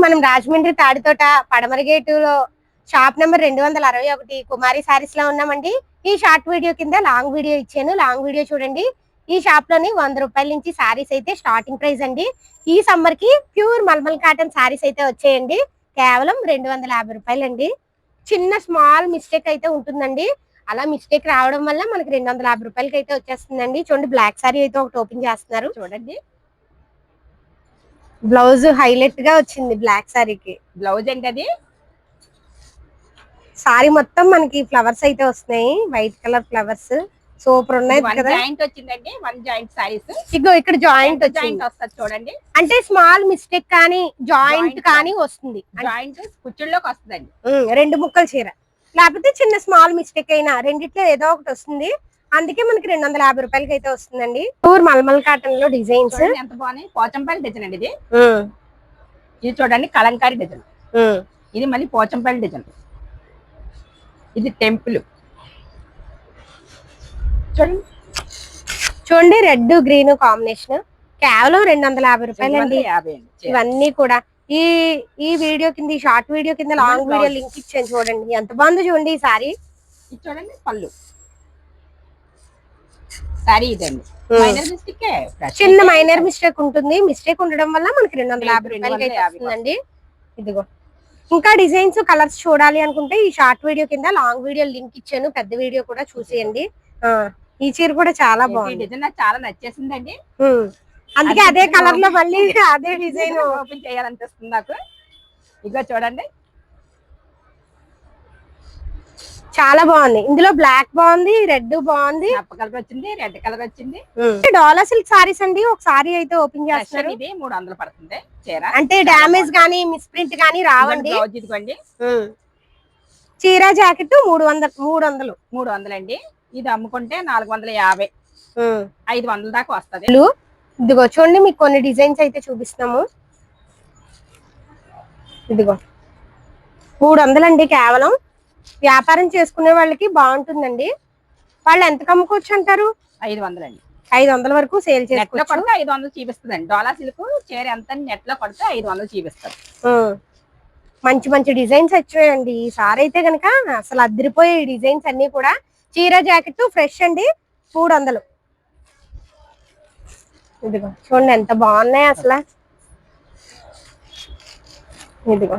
మనం రాజమండ్రి తాడితోట పడమర గేటులో shop number 261 కుమారి సారీస్ లో ఉన్నామండి. ఈ షార్ట్ వీడియో కింద లాంగ్ వీడియో ఇచ్చాను, లాంగ్ వీడియో చూడండి. ఈ షాప్ లోని 100 రూపాయల నుంచి సారీస్ అయితే స్టార్టింగ్ ప్రైస్ అండి. ఈ సమ్మర్ కి ప్యూర్ మల్మల్ కాటన్ సారీస్ అయితే వచ్చాయండి. కేవలం 250 రూపాయలండి. చిన్న స్మాల్ మిస్టేక్ అయితే ఉంటుందండి. అలా మిస్టేక్ రావడం వల్ల మనకి 250 రూపాయలకి అయితే వచ్చేస్తుందండి. చూడండి, బ్లాక్ సారీ అయితే ఒకటి ఓపెన్ చేస్తున్నారు. చూడండి, బ్లౌజ్ హైలైట్ గా వచ్చింది. బ్లాక్ సారీకి బ్లౌజ్ అండి. అది సారీ మొత్తం మనకి ఫ్లవర్స్ అయితే వస్తున్నాయి, వైట్ కలర్ ఫ్లవర్స్ సూపర్ ఉన్నాయి కదా. జాయింట్ వచ్చిందండి, 1 జాయింట్ సారీస్. ఇగో ఇక్కడ జాయింట్ వస్తుంది చూడండి. అంటే స్మాల్ మిస్టేక్ కానీ జాయింట్ కానీ వస్తుంది. జాయింట్ కుచ్చుల్లోకి వస్తుందండి. 2 ముక్కల చీర లేకపోతే చిన్న స్మాల్ మిస్టేక్ అయినా రెండిట్లో ఏదో ఒకటి వస్తుంది. అందుకే మనకి 250 రూపాయలకి అయితే వస్తుందండి. ప్యూర్ మల్మల్ కాటన్ లో డిజైన్స్ ఎంత బాగున్నాయి. పోచంపల్లి డిజైన్ అండి ఇది. ఇది చూడండి, కలంకారీ డిజైన్. ఇది మళ్ళీ పోచంపల్లి డిజైన్. ఇది టెంపుల్. చూడండి, రెడ్ గ్రీన్ కాంబినేషన్. కేవలం 250 రూపాయలండి. ఇవన్నీ కూడా ఈ వీడియో కింద, ఈ షార్ట్ వీడియో కింద లాంగ్ వీడియో లింక్ ఇచ్చాను. చూడండి ఎంత బాగుందో. చూడండి ఈ సారీ. ఇది చూడండి, పళ్ళు సారీ ఇదండి. చిన్న మైనర్ మిస్టేక్ ఉంటుంది. మిస్టేక్ ఉండడం వల్ల మనకి 250 రూపాయలకి అయితే వస్తుందండి. ఇదిగో ఇంకా డిజైన్స్ కలర్స్ చూడాలి అనుకుంటే ఈ షార్ట్ వీడియో కింద లాంగ్ వీడియో లింక్ ఇచ్చాను. పెద్ద వీడియో కూడా చూసేయండి. ఈ చీర కూడా చాలా బాగుంది. డిజైన్ నాకు చాలా నచ్చేసిందండి. అందుకే అదే కలర్ లో మళ్ళీ అదే డిజైన్ ఓపెన్ చేయాలనిపిస్తుంది నాకు. ఇక చూడండి, చాలా బాగుంది. ఇందులో బ్లాక్ బాగుంది, రెడ్ బాగుంది, కలర్ వచ్చింది, రెడ్ కలర్ వచ్చింది. డాలా సిల్క్ సారీస్ అండి. ఒక సారీ అయితే ఓపెన్ చేస్తారు. ఇది 300 పడుతుంది చీర. అంటే డామేజ్ గానీ మిస్ ప్రింట్ గానీ రావండి. ఇదిగోండి, చీర జాకెట్ 300 అండి. ఇది అమ్ముకుంటే 450, 500 దాకా వస్తుంది. ఇదిగో చూడండి, మీకు కొన్ని డిజైన్స్ అయితే చూపిస్తున్నాము. ఇదిగో 300 అండి. కేవలం వ్యాపారం చేసుకునే వాళ్ళకి బాగుంటుందండి. వాళ్ళు ఎంత అమ్ముకోవచ్చు అంటారు? 500 అండి. 500 వరకు సేల్ చేసుకోవచ్చు. 500 చూపిస్తుందండి. డోలా సిల్క్ చీర ఎంత నెట్ లో కొడితే 500 చూపిస్తారు. మంచి మంచి డిజైన్స్ వచ్చాయండి. ఈ సారీ అయితే కనుక అసలు అదిరిపోయే డిజైన్స్ అన్ని కూడా. చీర జాకెట్ ఫ్రెష్ అండి, 300. ఇదిగో చూడండి ఎంత బాగున్నాయి అసలు. ఇదిగో